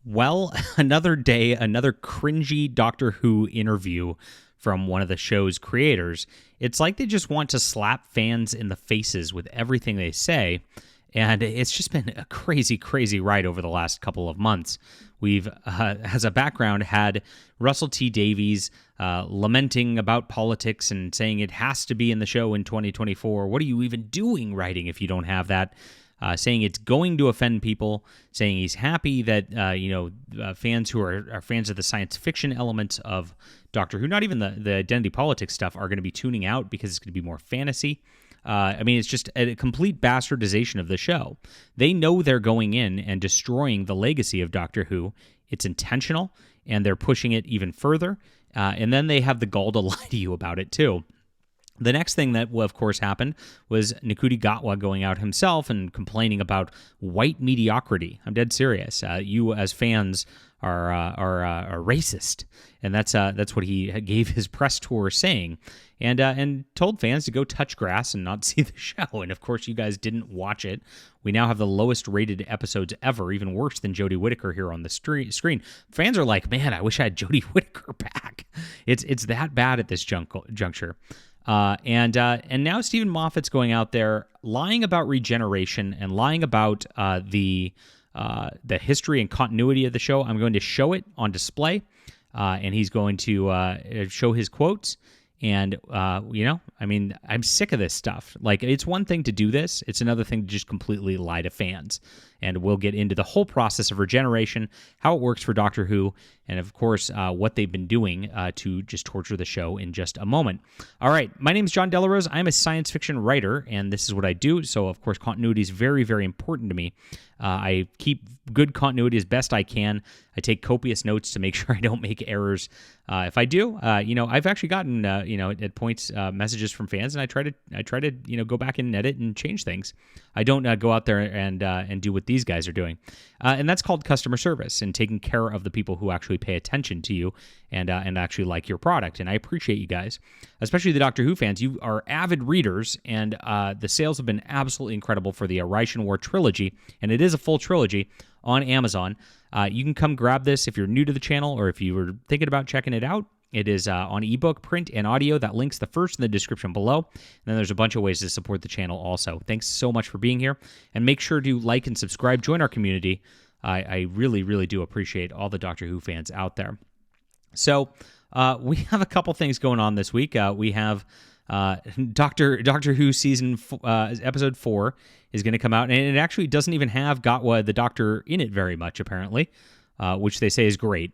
Well, another day, another cringy Doctor Who interview from one of the show's creators. It's like they just want to slap fans in the faces with everything they say. And it's just been a crazy, crazy ride over the last couple of months. We've, as a background, had Russell T Davies lamenting about politics and saying it has to be in the show in 2024. What are you even doing writing if you don't have that? Saying it's going to offend people, saying he's happy that fans who are fans of the science fiction elements of Doctor Who, not even the identity politics stuff, are going to be tuning out because it's going to be more fantasy. It's just a complete bastardization of the show. They know they're going in and destroying the legacy of Doctor Who. It's intentional, and they're pushing it even further. And then they have the gall to lie to you about it, too. The next thing that, of course, happened was Nkuti Gatwa going out himself and complaining about white mediocrity. I'm dead serious. You, as fans, are racist, and that's what he gave his press tour saying, and told fans to go touch grass and not see the show. And of course, you guys didn't watch it. We now have the lowest rated episodes ever, even worse than Jodie Whittaker here on the screen. Fans are like, man, I wish I had Jodie Whittaker back. It's that bad at this juncture. And now Stephen Moffat's going out there lying about Regeneration and lying about the history and continuity of the show. I'm going to show it on display, and he's going to show his quotes. And, I'm sick of this stuff. Like, it's one thing to do this. It's another thing to just completely lie to fans. And we'll get into the whole process of Regeneration, how it works for Doctor Who, and, of course, what they've been doing to just torture the show in just a moment. All right, my name is John Delarose. I'm a science fiction writer, and this is what I do. So, of course, continuity is very, very important to me. I keep good continuity as best I can. I take copious notes to make sure I don't make errors. If I do, I've actually gotten, at points messages from fans, and I try to go back and edit and change things. I don't go out there and do what these guys are doing, and that's called customer service and taking care of the people who actually pay attention to you and actually like your product. And I appreciate you guys, especially the Doctor Who fans. You are avid readers, and the sales have been absolutely incredible for the Arishon War trilogy, and it is a full trilogy on Amazon. You can come grab this if you're new to the channel or if you were thinking about checking it out. It is on ebook, print, and audio. That link's the first in the description below. And then there's a bunch of ways to support the channel also. Thanks so much for being here. And make sure to like and subscribe. Join our community. I really, really do appreciate all the Doctor Who fans out there. So we have a couple things going on this week. We have Doctor Who season episode 4 is going to come out, and it actually doesn't even have Gatwa the Doctor in it very much, apparently, which they say is great.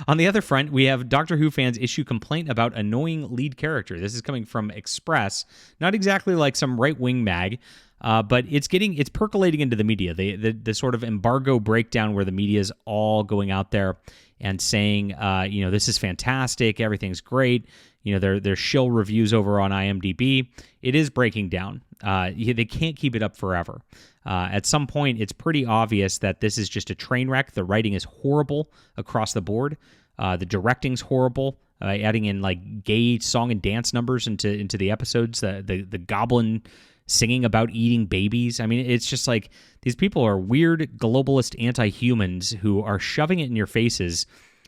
On the other front, we have Doctor Who fans issue complaint about annoying lead character. This is coming from Express, not exactly like some right-wing mag, but it's percolating into the media. The sort of embargo breakdown where the media is all going out there and saying, this is fantastic, everything's great. Their shill reviews over on IMDb. It is breaking down. They can't keep it up forever. At some point, it's pretty obvious that this is just a train wreck. The writing is horrible across the board. The directing's horrible. Adding in like gay song and dance numbers into the episodes. The goblin singing about eating babies. I mean, it's just like these people are weird globalist anti-humans who are shoving it in your faces.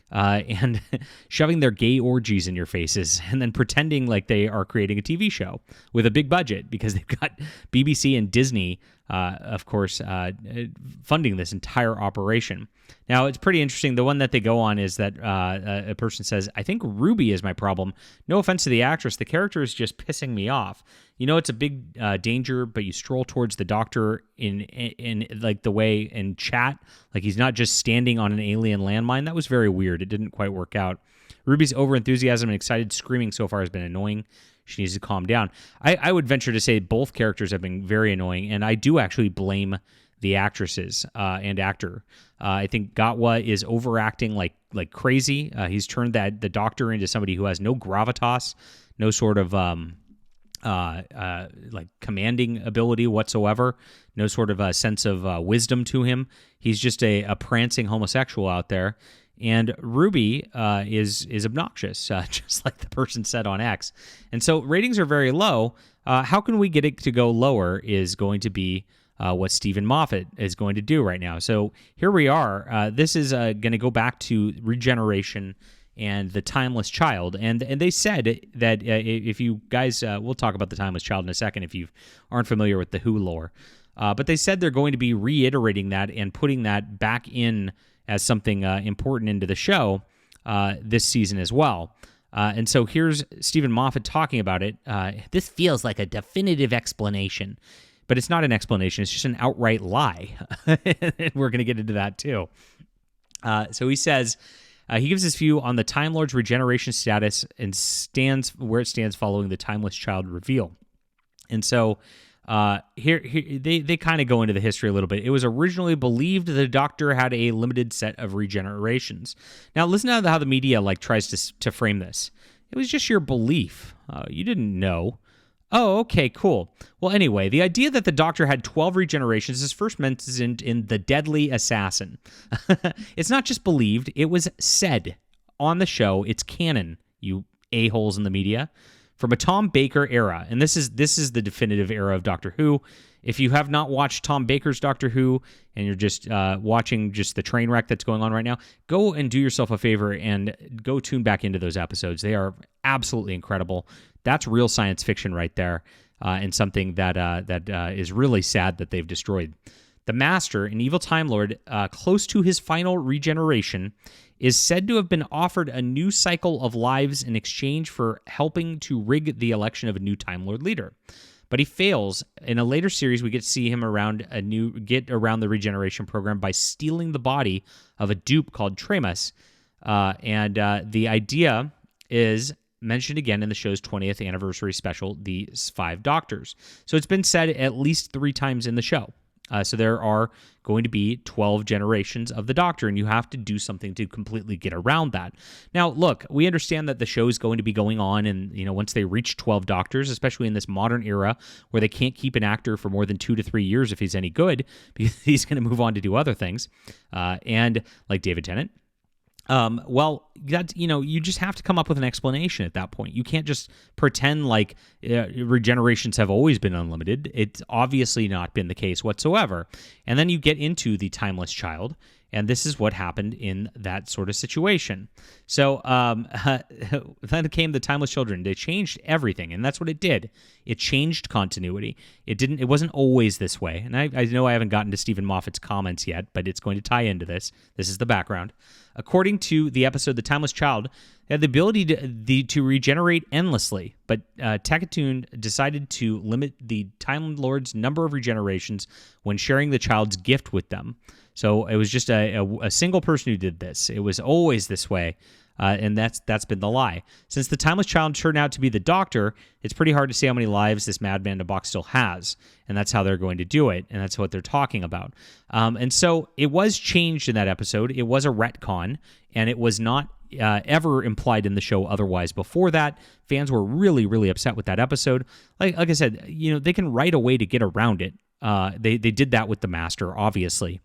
And shoving their gay orgies in your faces and then pretending like they are creating a TV show with a big budget because they've got BBC and Disney, of course, funding this entire operation. Now, it's pretty interesting. The one that they go on is that a person says, I think Ruby is my problem. No offense to the actress. The character is just pissing me off. It's a big danger, but you stroll towards the Doctor in like the way in chat, like he's not just standing on an alien landmine. That was very weird. It didn't quite work out. Ruby's overenthusiasm and excited screaming so far has been annoying. She needs to calm down. I would venture to say both characters have been very annoying, and I do actually blame the actresses and actor. I think Gatwa is overacting like crazy. He's turned the Doctor into somebody who has no gravitas, no sort of like commanding ability whatsoever, no sort of a sense of wisdom to him. He's just a prancing homosexual out there. And Ruby is obnoxious, just like the person said on X. And so ratings are very low. How can we get it to go lower is going to be what Stephen Moffat is going to do right now. So here we are. This is going to go back to Regeneration and the Timeless Child. And they said that if you guys, we'll talk about the Timeless Child in a second if you aren't familiar with the Who lore. But they said they're going to be reiterating that and putting that back in as something important into the show this season as well. And so here's Stephen Moffat talking about it. This feels like a definitive explanation, but it's not an explanation. It's just an outright lie. And we're going to get into that too. So he says, he gives his view on the Time Lord's regeneration status and stands where it stands following the Timeless Child reveal. And so here they kind of go into the history a little bit. It was originally believed the Doctor had a limited set of regenerations. Now listen to how the media tries to frame this. It was just your belief. You didn't know. Oh, okay, cool. Well, anyway, the idea that the Doctor had 12 regenerations is first mentioned in The Deadly Assassin. It's not just believed, it was said on the show. It's canon, you a-holes in the media. From a Tom Baker era, and this is the definitive era of Doctor Who. If you have not watched Tom Baker's Doctor Who and you're just watching just the train wreck that's going on right now, go and do yourself a favor and go tune back into those episodes. They are absolutely incredible. That's real science fiction right there, and something that is really sad that they've destroyed. The Master, an evil Time Lord, close to his final regeneration, is said to have been offered a new cycle of lives in exchange for helping to rig the election of a new Time Lord leader. But he fails. In a later series, we get to see him get around the regeneration program by stealing the body of a dupe called Tremas. And the idea is mentioned again in the show's 20th anniversary special, The Five Doctors. So it's been said at least 3 times in the show. So there are going to be 12 generations of the Doctor, and you have to do something to completely get around that. Now, look, we understand that the show is going to be going on, and once they reach 12 Doctors, especially in this modern era where they can't keep an actor for more than 2 to 3 years if he's any good, because he's going to move on to do other things, and like David Tennant. Well, that's, you just have to come up with an explanation at that point. You can't just pretend like regenerations have always been unlimited. It's obviously not been the case whatsoever. And then you get into the Timeless Child, and this is what happened in that sort of situation. So then came the Timeless Children. They changed everything, and that's what it did. It changed continuity. It wasn't always this way. And I know I haven't gotten to Stephen Moffat's comments yet, but it's going to tie into this. This is the background. According to the episode The Timeless Child, they had the ability to regenerate endlessly, but Takatoon decided to limit the Time Lord's number of regenerations when sharing the child's gift with them. So it was just a single person who did this. It was always this way, and that's been the lie. Since the Timeless Child turned out to be the Doctor, it's pretty hard to say how many lives this madman in a box still has, and that's how they're going to do it, and that's what they're talking about. And so it was changed in that episode. It was a retcon, and it was not ever implied in the show otherwise before that. Fans were really, really upset with that episode. Like I said, they can write a way to get around it. They did that with the Master, obviously.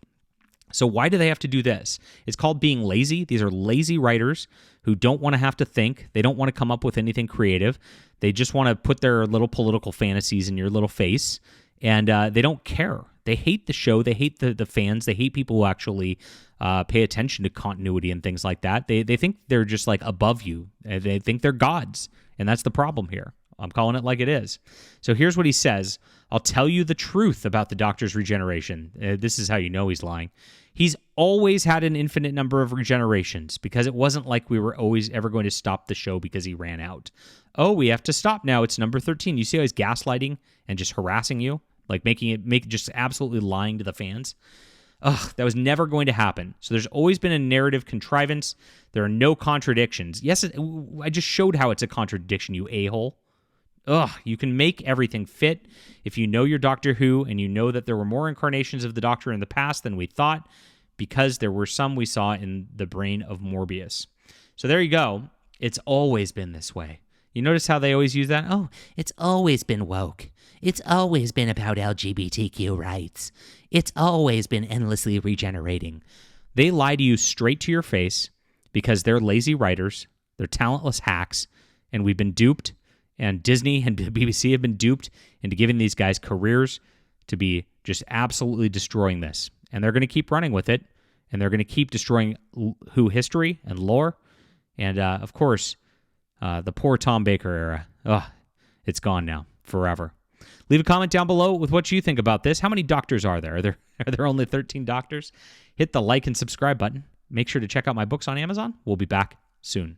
So why do they have to do this? It's called being lazy. These are lazy writers who don't want to have to think. They don't want to come up with anything creative. They just want to put their little political fantasies in your little face, and they don't care. They hate the show. They hate the fans. They hate people who actually pay attention to continuity and things like that. They think they're just above you. They think they're gods, and that's the problem here. I'm calling it like it is. So here's what he says. I'll tell you the truth about the Doctor's regeneration. This is how you know he's lying. He's always had an infinite number of regenerations because it wasn't like we were always ever going to stop the show because he ran out. Oh, we have to stop now. It's number 13. You see how he's gaslighting and just harassing you? Just absolutely lying to the fans? Ugh, that was never going to happen. So there's always been a narrative contrivance. There are no contradictions. Yes, I just showed how it's a contradiction, you a-hole. Ugh, you can make everything fit if you know your Doctor Who and you know that there were more incarnations of the Doctor in the past than we thought because there were some we saw in the brain of Morbius. So there you go. It's always been this way. You notice how they always use that? Oh, it's always been woke. It's always been about LGBTQ rights. It's always been endlessly regenerating. They lie to you straight to your face because they're lazy writers, they're talentless hacks, and we've been duped. And Disney and BBC have been duped into giving these guys careers to be just absolutely destroying this. And they're going to keep running with it, and they're going to keep destroying Who history and lore. And, of course, the poor Tom Baker era. Ugh, it's gone now, forever. Leave a comment down below with what you think about this. How many doctors are there? Are there only 13 doctors? Hit the like and subscribe button. Make sure to check out my books on Amazon. We'll be back soon.